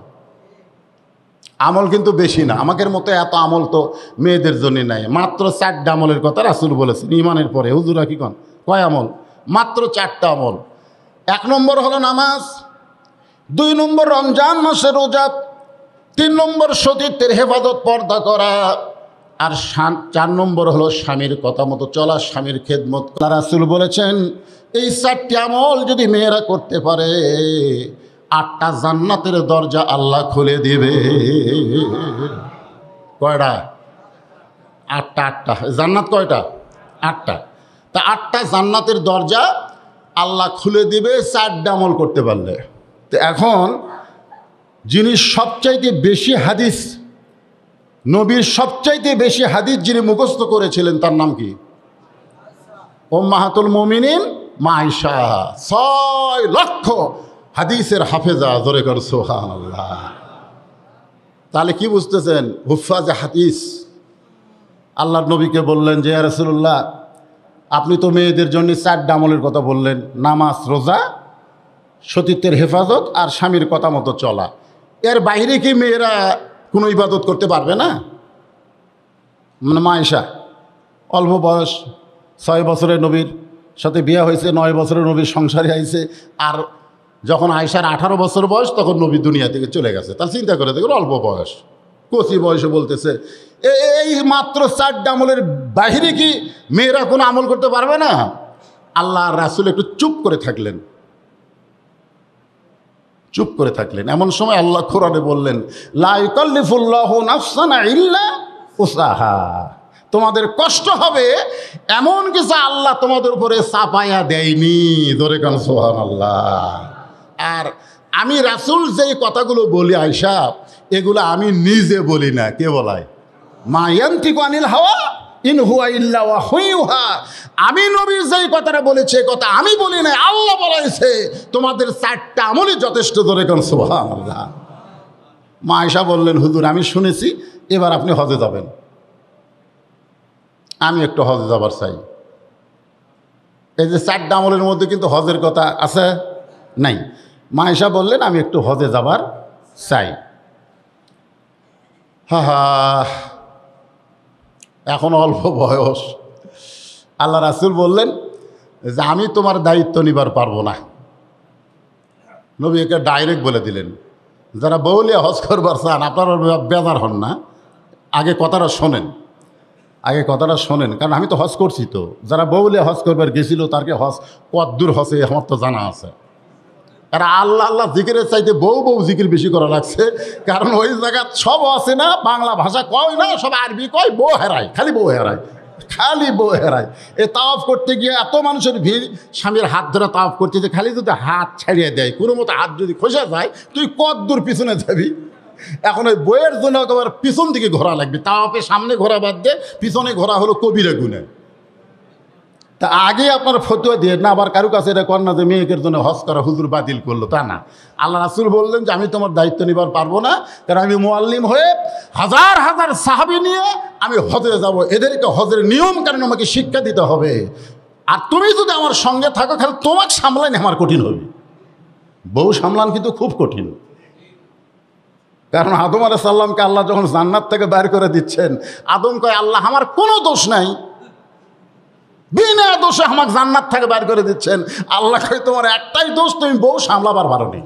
আমল কিন্তু বেশি না, আমাদের মতো এত আমল তো মেয়েদের জন্য নাই। মাত্র 4টা আমলের কথা রাসূল বলেছেন ঈমানের পরে। হুজুরা কি কন? কয় আমল? মাত্র 4টা আমল। 1 নম্বর হলো নামাজ, 2 নম্বর রমজান মাসে রোজা, 3 নম্বর সতীত্বের হেফাজত পর্দা করা, আর 4 নম্বর হলো স্বামীর কথা মতো চলা, স্বামীর খেদমত করা। রাসূল বলেছেন এই 4টি আমল যদি মেয়েরা করতে পারে 8টা জান্নাতের দরজা আল্লাহ খুলে দিবে। কয়টা? 8টা। জান্নাত কয়টা? 8টা। তা 8টা জান্নাতের দরজা আল্লাহ খুলে দিবে 4টা আমল করতে পারলে। তো এখন যিনি সবচাইতে বেশি হাদিস, নবীর সবচাইতে বেশি হাদিস যিনি মুখস্থ করেছিলেন তার নাম কি? উম্মাহাতুল মুমিনিন মা আয়েশা। 6 লক্ষ হাদিসের হাফেজা। জোরে কর সুবহানাল্লাহ। তাহলে কি বুঝতেছেন? হুফাজে হাদিস। আল্লাহর নবীকে বললেন যে ইয়া রাসূলুল্লাহ আপনি তো মেয়েদের জন্য 4টা আমলের কথা বললেন, নামাজ, রোজা, সতীত্বের হেফাজত আর স্বামীর কথা মতো চলা। এর বাইরে কি মেয়েরা কোনো ইবাদত করতে পারবে না? মানে মা আয়েশা অল্প বয়স, 6 বছরের নবীর সাথে বিয়ে হয়েছে, 9 বছরের নবীর সংসারে আইছে, আর যখন আয়েশার 18 বছর বয়স তখন নবী দুনিয়া থেকে চলে গেছে। তার চিন্তা করে দেখুন, অল্প বয়স, কচি বয়সে বলতেছে এই মাত্র 4টা আমলের বাহিরে কি মেয়েরা কোনো আমল করতে পারবে না? আল্লাহ রাসূল একটু চুপ করে থাকলেন। চুপ করে থাকলেন। এমন সময় আল্লাহ কোরআনে বললেন লা ইউকাল্লিফুল্লাহু নাফসান ইল্লা উসাহা। তোমাদের কষ্ট হবে এমন কিছু আল্লাহ তোমাদের উপরে চাপায়া দেয়নি। ধরে কান সুবহানাল্লাহ। আর আমি রাসূল যেই কথাগুলো বলি আয়েশা, এগুলো আমি নিজে বলি না। কে বলায়? মা ইয়ানতিকু আনিল হাওয়া ইন হুয়া ইল্লা ওয়াহয়ুহা। আমি নবী যেই কথাটা বলেছে কথা আমি বলি না, আল্লাহ বলেছে। তোমাদের 4টা আমলই যথেষ্ট। ধরে কান সুবহানাল্লাহ। মা আয়েশা বললেন হুজুর আমি শুনেছি, এবার আপনি হজে যাবেন, আমি একটু হজে যাবার চাই। এই যে 4টা আমলের মধ্যে কিন্তু হজের কথা আছে নাই। মা আয়েশা বললেন আমি একটু হজে যাবার চাই। হা হা, এখন অল্প বয়স। আল্লাহ রাসূল বললেন যে আমি তোমার দায়িত্ব নিবার পারবো না। নবী একে ডাইরেক্ট বলে দিলেন। যারা বউলিয়া হজ করবার চান আপনারা বেজার হন না, আগে কথাটা শোনেন, আগে কথাটা শোনেন। কারণ আমি তো হজ করছি। তো যারা বউলিয়া হজ করবার গেছিল তারকে হজ কতদূর হসে আমার তো জানা আছে। এরা আল্লাহ আল্লাহ জিকিরের চাইতে বউ বউ জিকির বেশি করা লাগছে। কারণ ওই জায়গা সব আছে না, বাংলা ভাষা কয় না, সব আরবি কয়, বউ হেরায়, খালি বউ হেরায়, খালি বউ হেরায়। এ তাওয়াফ করতে গিয়ে এত মানুষের ভিড়, স্বামীর হাত ধরে তাওয়াফ করতে যে খালি যদি হাত ছাড়িয়ে দেয়, কোনো মতো হাত যদি খসে যায় তুই কত দূর পিছনে যাবি। এখন ওই বইয়ের জন্য একেবারে পিছন দিকে ঘোরা লাগবে। তাওয়াফে সামনে ঘোরা বাদ দিয়ে পিছনে ঘোরা হলো কবিরা গুণে। তা আগে আপনার ফতোয়া দিয়ে না আবার কারো কাছে এটা কর না যে মেয়েকের জন্য হজ করা হুজুর বাতিল করলো, তা না। আল্লাহ রাসূল বললেন যে আমি তোমার দায়িত্ব নিবার পারবো না, কারণ আমি মুআল্লিম হয়ে হাজার হাজার সাহাবী নিয়ে আমি হজে যাব। এদেরকে হজের নিয়ম কারণ আমাকে শিক্ষা দিতে হবে। আর তুমি যদি আমার সঙ্গে থাকো খালি তোমাকে সামলান আমার কঠিন হবে। বউ সামলান কিন্তু খুব কঠিন। কারণ আদম আলাইহিস সালামকে আল্লাহ যখন জান্নাত থেকে বের করে দিচ্ছেন, আদম কয় আল্লাহ আমার কোনো দোষ নাই, বিনা দোষে আমাকে জান্নাত থেকে বের করে দিচ্ছেন। আল্লাহ কয় তোমার একটাই দোষ, তুমি বউ সামলাবার পারোনি।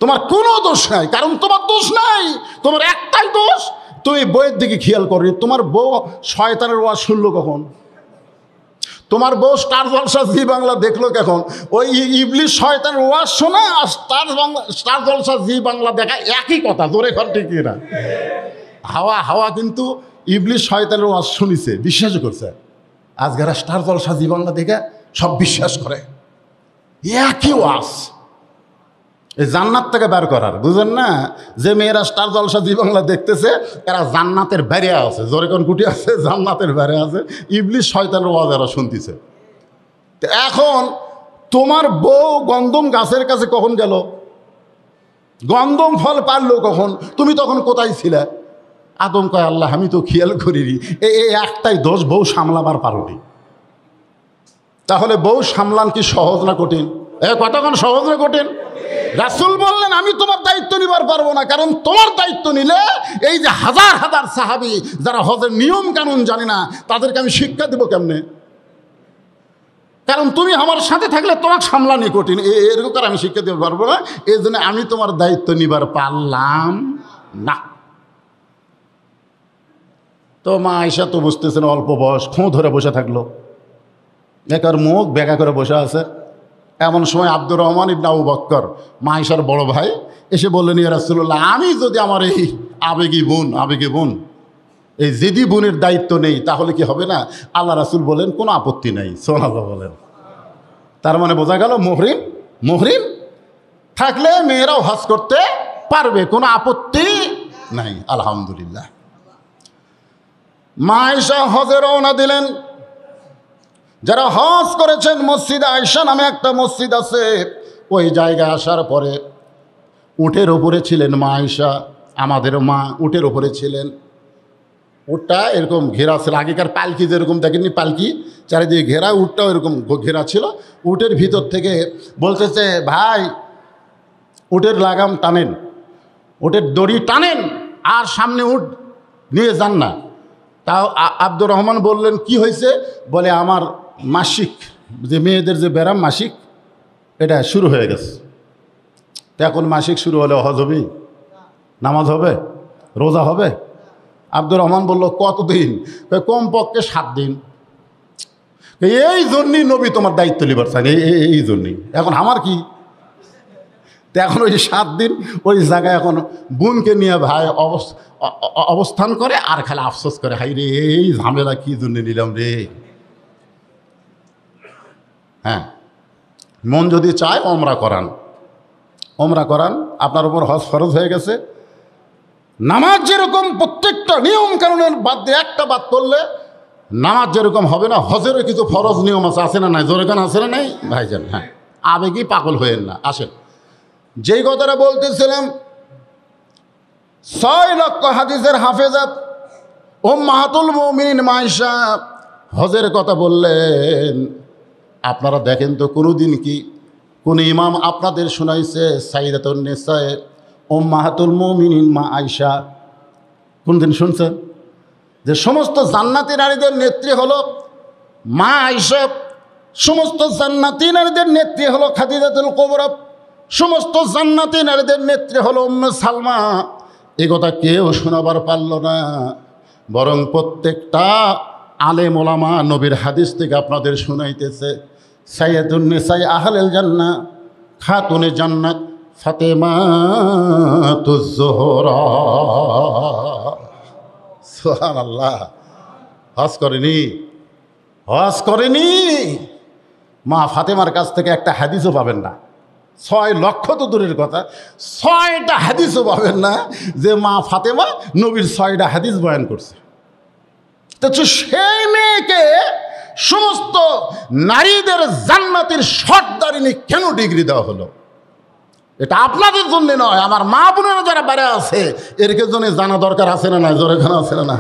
তোমার কোনো দোষ নাই, কারণ তোমার দোষ নাই, তোমার একটাই দোষ তুমি বউয়ের দিকে খেয়াল করো। তোমার বউ শয়তানের ওয়াজ শুনলো কখন? তোমার বউ স্টার জলসা জি বাংলা দেখলো কখন? ওই ইবলিশ শয়তানের ওয়াজ শোনা আর স্টার জলসা জি বাংলা দেখা একই কথা, জোরে ঘর ঠিক না? হাওয়া কিন্তু ইবলিশ শয়তানের ওয়াজ শুনিছে, বিশ্বাস করছে। আজকেরা স্টার জলসা জি বাংলা দেখে সব বিশ্বাস করে, একই ওয়াজ। এই জান্নাত থেকে বের করার, বুঝেন না? যে মেয়েরা স্টার জলসা জি বাংলা দেখতেছে এরা জান্নাতের বাইরে আছে, জোরে কোন কুটি আছে, জান্নাতের বাইরে আছে। ইবলিশ শয়তানের ওয়াজ এরা শুনতেছে। এখন তোমার বউ গন্ধম গাছের কাছে কখন গেল? গন্ধম ফল পারলো কখন? তুমি তখন কোথায় ছিলে? আদম কয়, আল্লাহ আমি তো খেয়াল করিনি। এই একটাই দোষ, বউ সামলাবার পারোনি। তাহলে বউ সামলান কি সহজ না কঠিন? কতক্ষণ সহজ না কঠিন? রাসূল বললেন আমি তোমার দায়িত্ব নিবার পারবো না, কারণ তোমার দায়িত্ব নিলে এই যে হাজার হাজার সাহাবী যারা হজের নিয়ম কানুন জানে না তাদেরকে আমি শিক্ষা দেবো কেমনে? কারণ তুমি আমার সাথে থাকলে তোমাকে সামলানি কঠিন, এরকম করে আমি শিক্ষা দিতে পারবো না। এই জন্য আমি তোমার দায়িত্ব নিবার পারলাম না। তো মা আয়েশা তো বুঝতেছেন অল্প বয়স, খোঁ ধরে বসে থাকলো, একার মুখ বেঁকা করে বসে আছে। এমন সময় আব্দুর রহমান ইবনে আবু বকর, মা আয়েশার বড় ভাই, এসে বললেন, ইয়া রাসূলুল্লাহ, আমি যদি আমার এই আবেগী বোন এই জিদি বোনের দায়িত্ব নেই তাহলে কি হবে না? আল্লাহ রাসূল বলেন কোনো আপত্তি নাই, সুবহানাল্লাহ বলেন। তার মানে বোঝা গেল মুহরিম থাকলে মেয়েরাও হজ করতে পারবে, কোনো আপত্তি নাই। আলহামদুলিল্লাহ। মা আয়েশা হজে রওনা দিলেন। যারা হজ করেছেন, মসজিদে আয়েশা নামে একটা মসজিদ আছে, ওই জায়গায় আসার পরে উটের ওপরে ছিলেন মা আয়েশা। আমাদের মা উটের ওপরে ছিলেন। উটটা এরকম ঘেরা ছিল, আগেকার পালকি যেরকম দেখেননি, পালকি চারিদিকে ঘেরা, উটটাও এরকম ঘেরা ছিল। উটের ভিতর থেকে বলতেছে, ভাই উটের লাগাম টানেন, উটের দড়ি টানেন, আর সামনে উট নিয়ে যান না। তাও আব্দুর রহমান বললেন, কি হয়েছে? বলে, আমার মাসিক, যে মেয়েদের যে ব্যারাম মাসিক, এটা শুরু হয়ে গেছে। তো এখন মাসিক শুরু হলে হজ হবে, নামাজ হবে, রোজা হবে? আব্দুর রহমান বলল, কতদিন? কমপক্ষে 7 দিন। এই জন্যই নবী তোমার দায়িত্ব লিবার চান, এই জন্যই। এখন আমার কি? তো এখন ওই 7 দিন ওই জায়গায় এখন বোনকে নিয়ে ভাই অবস্থান করে আর খালি আফসোস করে, হাই রে এই ঝামেলা কি জন্য নিলাম রে। হ্যাঁ, মন যদি চায় ওমরা করান, আপনার উপর হজ ফরজ হয়ে গেছে। নামাজ যেরকম প্রত্যেকটা নিয়ম কানুনের বাদ দিয়ে একটা বাদ পড়লে নামাজ যেরকম হবে না, হজেরও কিছু ফরজ নিয়ম আছে না নাই? জোরেখান আছে না নাই ভাইজান? হ্যাঁ, আবেগই পাগল হয়েন না। আসেন, যেই কথাটা বলতেছিলাম, 6 লক্ষ হাদিসের হাফেজাত উম্মাহাতুল মুমিনিন মা আয়েশা হজের কথা বললেন। আপনারা দেখেন তো, কোনোদিন কি কোন ইমাম আপনাদের শোনাইছে সাইয়্যিদাতুন নিসা উম্মাহাতুল মুমিনিন মা আয়েশা? কোনদিন শুনছেন যে সমস্ত জান্নাতি নারীদের নেত্রী হলো মা আয়েশা, সমস্ত জান্নাতি নারীদের নেত্রী হলো খাদিজাতুল কুবরা, সমস্ত জান্নাতি নারীদের নেত্রী হলো উম্মে সালমা? এই কথা কেউ শোনাবার পারল না। বরং প্রত্যেকটা আলেম ওলামা নবীর হাদিস থেকে আপনাদের শোনাইতেছে, সাইয়্যিদাতুন নিসা আহলেল জান্নাহ, খাতুনে জান্নাত ফাতেমাতুজ জোহরা। সুবহানাল্লাহ। হজ করেনি মা ফাতেমার কাছ থেকে একটা হাদিসও পাবেন না। 6 লক্ষ তো দূরের কথা, 6টা হাদিসও পাবেন না যে মা ফাতেমা নবীর 6টা হাদিস বয়ান করছে। তো সেই মেয়েকে সমস্ত নারীদের জান্নাতের সর্দারিনী কেন ডিগ্রি দেওয়া হলো? এটা আপনাদের জন্য নয়, আমার মা বোনেরা যারা বাইরে আছে এর জন্য জানা দরকার আছে না নাই? জোরেখানে আছে না না?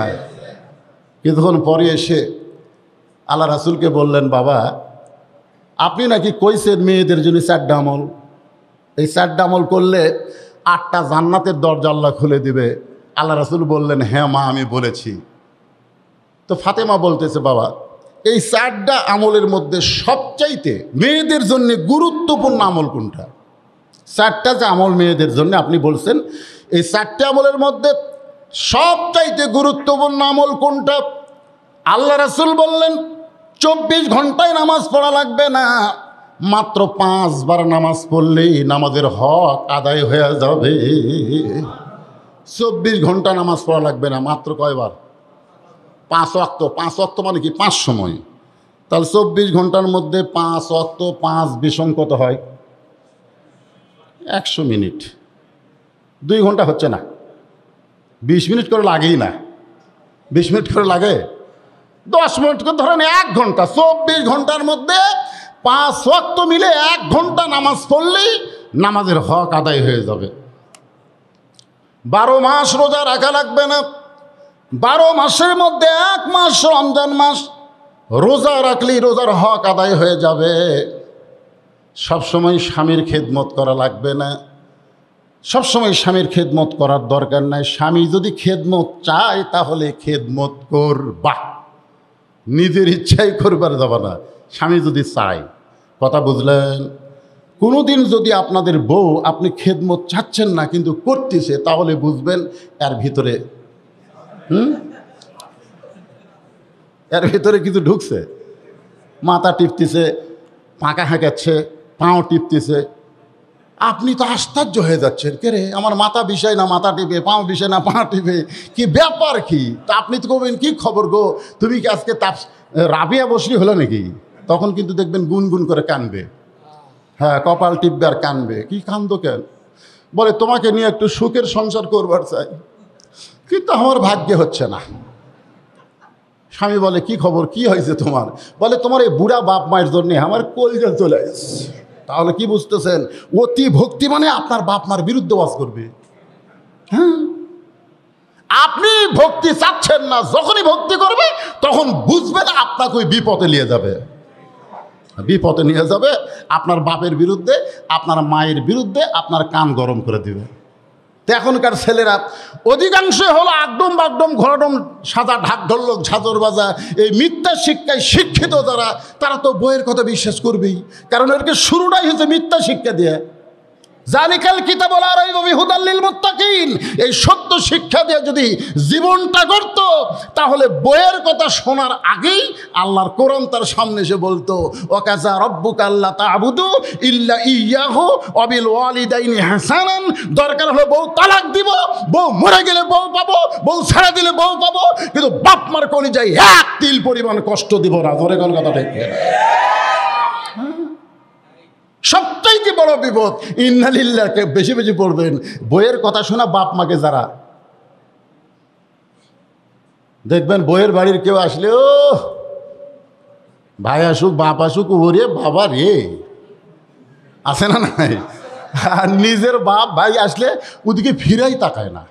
কিছুক্ষণ পরে এসে আল্লাহ রাসূলকে বললেন, বাবা আপনি নাকি কইছেন মেয়েদের জন্য 4টা আমল, এই 4টা আমল করলে 8টা জান্নাতের দরজা আল্লাহ খুলে দিবে। আল্লাহ রাসূল বললেন, হ্যাঁ মা আমি বলেছি। তো ফাতেমা বলতেছে, বাবা এই 4টা আমলের মধ্যে সবচাইতে মেয়েদের জন্য গুরুত্বপূর্ণ আমল কোনটা? 4টা যে আমল মেয়েদের জন্য আপনি বলছেন, এই 4টা আমলের মধ্যে সবচাইতে গুরুত্বপূর্ণ আমল কোনটা? আল্লাহ রাসূল বললেন, 24 ঘন্টায় নামাজ পড়া লাগবে না, মাত্র 5 বার নামাজ পড়লেই নামাজের হক আদায় হয়ে যাবে। 24 ঘন্টা নামাজ পড়া লাগবে না, মাত্র কয়বার? 5 ওয়াক্ত। 5 ওয়াক্ত মানে কি? 5 সময়। তাহলে 24 ঘন্টার মধ্যে 5 ওয়াক্ত, 5 বিষম কত হয়? 100 মিনিট। 2 ঘন্টা হচ্ছে না, 20 মিনিট করে লাগেই না। 20 মিনিট করে লাগে, 10 মিনিট করে ধরেন 1 ঘন্টা। 24 ঘন্টার মধ্যে 5 ওয়াক্ত মিলে 1 ঘন্টা নামাজ পড়লেই নামাজের হক আদায় হয়ে যাবে। 12 মাস রোজা রাখা লাগবে না। 12 মাসের মধ্যে 1 মাস রমজান মাস, রোজা রাখলেই রোজার হক আদায় হয়ে যাবে। সবসময় স্বামীর খেদমত করা লাগবে না, সবসময় স্বামীর খেদমত করার দরকার নাই। স্বামী যদি খেদমত চায় তাহলে খেদমত করবা, নিজের ইচ্ছাই করবার যাবে না, স্বামী যদি চায়। কথা বুঝলেন? কোনোদিন যদি আপনাদের বউ আপনি খেদমত চাচ্ছেন না কিন্তু করতেছে, তাহলে বুঝবেন এর ভিতরে এর ভিতরে কিছু ঢুকছে। মাথা টিপতেছে, পাকা হাঁকাচ্ছে, পাও টিপতেছে। আপনি তো আশ্চর্য হয়ে যাচ্ছেন, কে রে আমার মাথা বিষয় না মাথা টিপে, পাও বিষয় না পা টিপে, কি ব্যাপার কি? তা আপনি তো করবেন কি খবর গো, তুমি কি আজকে রাবিয়া বসরি হলো নাকি? তখন কিন্তু দেখবেন গুনগুন করে কানবে। হ্যাঁ, কপাল টিপবে আর কানবে। কি কান্দো কেন? বলে তোমাকে নিয়ে একটু সুখের সংসার করবার চাই, কিন্তু আমার ভাগ্যে হচ্ছে না। স্বামী বলে কি খবর, কি হয়েছে তোমার? বলে তোমার এই বুড়া বাপ মায়ের জন্যে আমার কলিজা চলে আসছে। তাহলে কি বুঝতেছেন? অতি ভক্তি মানে আপনার বাপ মার বিরুদ্ধে ওয়াজ করবে। হ্যাঁ, আপনি ভক্তি চাচ্ছেন না, যখনই ভক্তি করবে তখন বুঝবেন আপনাকে ওই বিপদে নিয়ে যাবে। বিপদে নিয়ে যাবে, আপনার বাপের বিরুদ্ধে, আপনার মায়ের বিরুদ্ধে আপনার কান গরম করে দিবে। তো এখনকার ছেলেরা অধিকাংশ হলো আগডম বাগডম ঘরডম সাদা ঢাক ঢোলক ঝাঁঝর বাজা, এই মিথ্যা শিক্ষায় শিক্ষিত যারা, তারা তো বইয়ের কথা বিশ্বাস করবেই, কারণ এরকে শুরুটাই হচ্ছে মিথ্যা শিক্ষা দিয়ে। জালিকাল কিতাবুল লা রাইবা ফীহি হুদাল লিল মুত্তাকিন, এই সত্য শিক্ষা দিয়ে যদি জীবনটা করত, তাহলে বইয়ের কথা শোনার আগেই আল্লাহর কোরআন তার সামনে এসে বলতো, ওয়াকাযা রাব্বুকা আল্লা তা'বুদু ইল্লা ইয়্যাহু ওয়া বিল ওয়ালিদাইনি হাসানান। দরকার হলে বউ তালাক দিব, বউ মরে গেলে বউ পাবো, বউ ছেড়ে দিলে বউ পাবো, কিন্তু বাপ মার কলিজায় এক তিল পরিমাণ কষ্ট দিব না। ধরে কোন কথা ঠিক? সবচাইতে বড় বিপদ ইন্না লিল্লাহকে বেশি বেশি পড়বেন। বইয়ের কথা শোনা বাপ মাকে যারা দেখবেন, বইয়ের বাড়ির কেউ আসলে ও ভাই আসুক বাপ আসুক, ওরে বাবা রে, আছে না নাই? আর নিজের বাপ ভাই আসলে ওদিকে ফিরাই তাকায় না,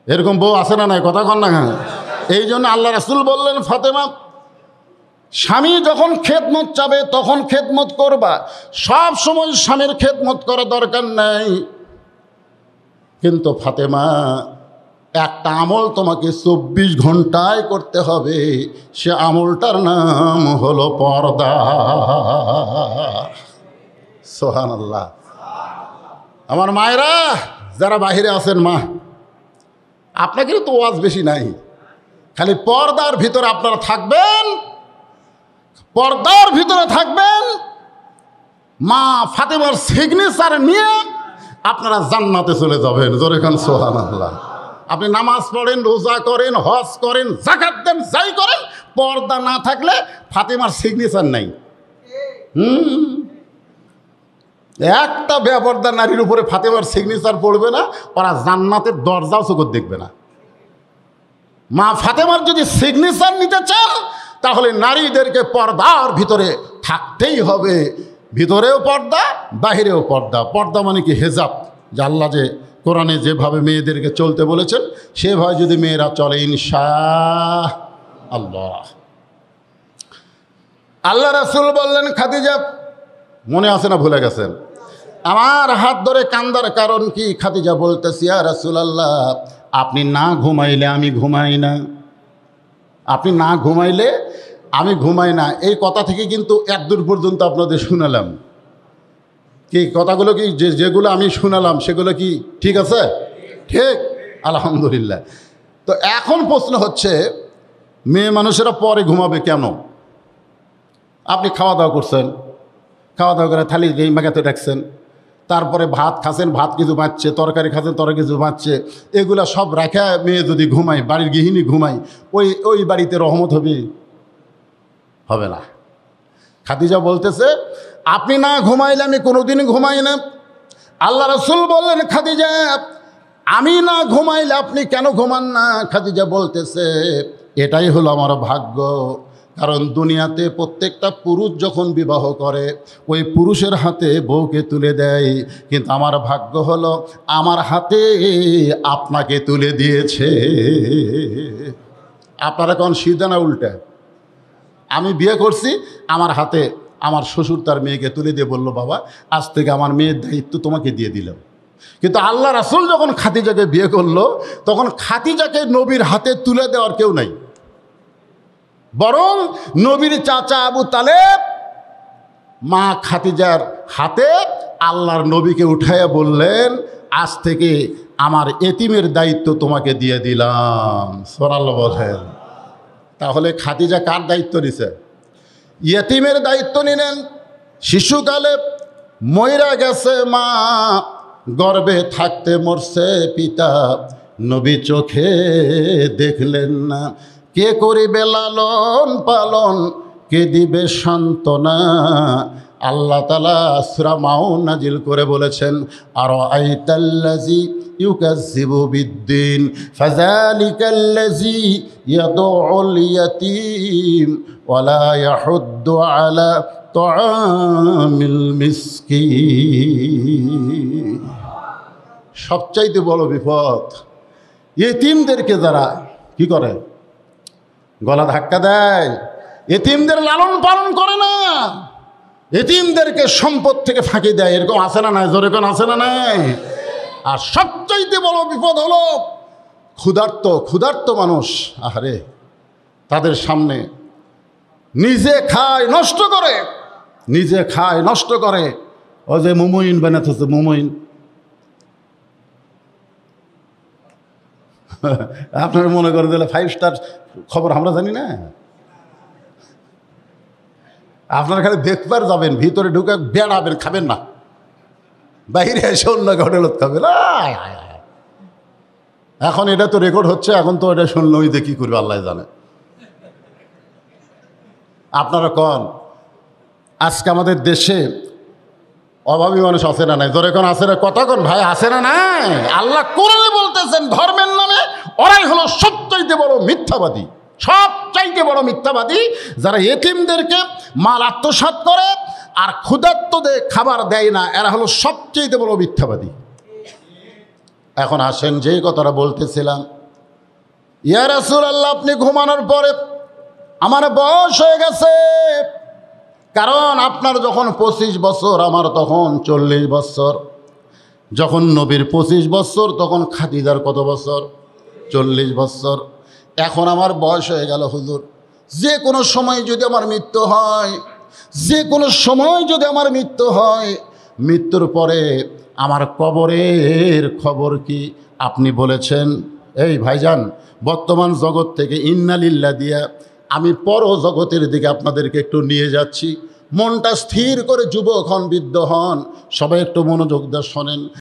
এরকম বউ আছে না নাই? কথা কন না। এই জন্য আল্লাহ রাসূল বললেন, ফাতেমা স্বামী যখন খেদমত চাবে তখন খেদমত করবা, সব সময় স্বামীর খেদমত করা দরকার নাই। কিন্তু ফাতেমা, একটা আমল তোমাকে 24 ঘন্টায় করতে হবে, সে আমলটার নাম হলো পর্দা। সুবহানাল্লাহ। আমার মায়েরা যারা বাহিরে আছেন, মা আপনাকে তো ওয়াজ বেশি নাই, খালি পর্দার ভিতরে আপনারা থাকবেন, পর্দার ভিতরে থাকবেন। মা ফাতেমার সিগনেচার নিয়ে আপনারা জান্নাতে চলে যাবেন। জোরে খান সুবহানাল্লাহ। আপনি নামাজ পড়েন, রোজা করেন, হজ করেন, যাকাত দেন, যাই করেন, পর্দা না থাকলে ফাতেমার সিগনেচার নাই। একটা বেপর্দা নারীর উপরে ফাতেমার সিগনেচার পড়বে না, ওরা জান্নাতের দরজাও চোখে দেখবে না। মা ফাতেমার যদি সিগনেচার নিতে চান, তাহলে নারীদেরকে পর্দার ভিতরে থাকতেই হবে। ভিতরেও পর্দা, বাহিরেও পর্দা। পর্দা মানে কি? হেজাব। যে আল্লাহ যে কোরআনে যেভাবে মেয়েদেরকে চলতে বলেছেন, সেভাবে যদি মেয়েরা চলে, ইনশাআল্লাহ। আল্লাহ রাসূল বললেন, খাদিজা, মনে আছে না ভুলে গেছেন? আমার হাত ধরে কান্দার কারণ কি? খাদিজা বলতেছি, ইয়া রাসূলুল্লাহ, আপনি না ঘুমাইলে আমি ঘুমাই না, আপনি না ঘুমাইলে আমি ঘুমাই না। এই কথা থেকে কিন্তু একদূর পর্যন্ত আপনাদের শুনালাম। কি কথাগুলো কি যেগুলো আমি শুনালাম সেগুলো কি ঠিক আছে? ঠিক, আলহামদুলিল্লাহ। তো এখন প্রশ্ন হচ্ছে, মেয়ে মানুষেরা পরে ঘুমাবে কেন? আপনি খাওয়া দাওয়া করছেন, খাওয়া দাওয়া করে থালি দিয়ে মাগাতে রাখছেন, তারপরে ভাত খাচ্ছেন, ভাত কিছু বাঁচছে, তরকারি খাচ্ছেন, তরকারি কিছু বাঁচছে, এগুলা সব রাখা মেয়ে যদি ঘুমায়, বাড়ির গৃহিণী ঘুমায়, ওই বাড়িতে রহমত হবে না। খাদিজা বলতেছে, আপনি না ঘুমাইলে আমি কোনোদিন ঘুমাই না। আল্লাহ রাসূল বললেন, খাদিজা আমি না ঘুমাইলে আপনি কেন ঘুমান না? খাদিজা বলতেছে, এটাই হলো আমার ভাগ্য। কারণ দুনিয়াতে প্রত্যেকটা পুরুষ যখন বিবাহ করে ওই পুরুষের হাতে বউকে তুলে দেয়, কিন্তু আমার ভাগ্য হলো আমার হাতে আপনাকে তুলে দিয়েছে। আপনারা কোন সিধা না উল্টা? আমি বিয়ে করছি, আমার হাতে আমার শ্বশুর তার মেয়েকে তুলে দিয়ে বলল, বাবা আজ থেকে আমার মেয়ের দায়িত্ব তোমাকে দিয়ে দিলাম। কিন্তু আল্লাহ রাসূল যখন খাদিজাকে বিয়ে করলো তখন খাদিজাকে নবীর হাতে তুলে দেওয়ার কেউ নাই, বরং নবীর চাচা আবু তালেব মা খাদিজার হাতে আল্লাহর নবীকে উঠাইয়া বললেন, আজ থেকে আমার এতিমের দায়িত্ব তোমাকে দিয়ে দিলাম। সুবহানাল্লাহ বলেন। তাহলে খাদিজা কার দায়িত্ব নিছে? ইয়েতিমের দায়িত্ব নিলেন। শিশুকালে মইরা গেছে মা, গর্ভে থাকতে মরছে পিতা, নবী চোখে দেখলেন না। কে করিবে লালন পালন, কে দিবে সান্ত্বনা? আল্লাহ তাআলা সূরা মাউন নাজিল করে বলেছেন, আরাআইতাল্লাযী ইউকাজ্জিবু বিদ্দিন ফাযালিকাল্লাযী ইয়াদউল ইয়াতীম ওয়ালা ইয়াহুদ্দু আলা তাআমিল মিসকিন। সবচাইতে বড় বিপদ এতিমদেরকে যারা কি করে, গলা ধাক্কা দেয়, এতিমদের লালন পালন করে না, এতিমদেরকে সম্পদ থেকে ফাঁকি দেয়, এরকম আছে না নাই? জোরে কোন আছে না নাই? আর সবচাইতে বড় বিপদ হলো ক্ষুধার্ত মানুষ। আহারে, তাদের সামনে নিজে খায় নষ্ট করে, ও যে মুমুইন বানাতেছে, মুমুইন আপনারা মনে করে দিলে 5 স্টার খবর আমরা জানি না। আপনারা খালি দেখবার যাবেন, ভিতরে ঢুকে বেড়াবেন, খাবেন না, বাইরে এসে অন্য হোটেলত খাবেন। এখন এটা তো রেকর্ড হচ্ছে, এখন তো এটা শুনলে ওই যে কী করবে আল্লাহ জানে। আপনারা কন, আজকে আমাদের দেশে অভাবী মানুষ আছে না নাই? ধরে কোন আছে না? কথা কোন ভাই, আছে না নাই? আল্লাহ কোরআনে বলতেছেন, ধর্মের নামে ওরাই হলো সবচাইতে বড় মিথ্যাবাদী, সবচাইতে বড় মিথ্যাবাদী, যারা এতিমদেরকে মাল আত্মসাৎ করে আর ক্ষুধার্তদের খাবার দেয় না, এরা হলো সবচাইতে বড় মিথ্যাবাদী। এখন আসেন যেই কথাটা বলতেছিলাম, ইয়া রাসূলুল্লাহ আপনি ঘুমানোর পরে আমার বয়স হয়ে গেছে, কারণ আপনার যখন 25 বছর, আমার তখন 40 বছর। যখন নবীর 25 বছর তখন খাদিজার কত বছর? 40 বছর। এখন আমার বয়স হয়ে গেল হুজুর, যে কোনো সময় যদি আমার মৃত্যু হয়, মৃত্যুর পরে আমার কবরের খবর কি? আপনি বলেছেন, এই ভাইজান, বর্তমান জগৎ থেকে ইন্না লিল্লাহ দিয়া আমি পর জগতের দিকে আপনাদেরকে একটু নিয়ে যাচ্ছি। মনটা স্থির করে যুবক হন, বৃদ্ধ হন, সবাই একটু মনোযোগ দিয়ে শোনেন।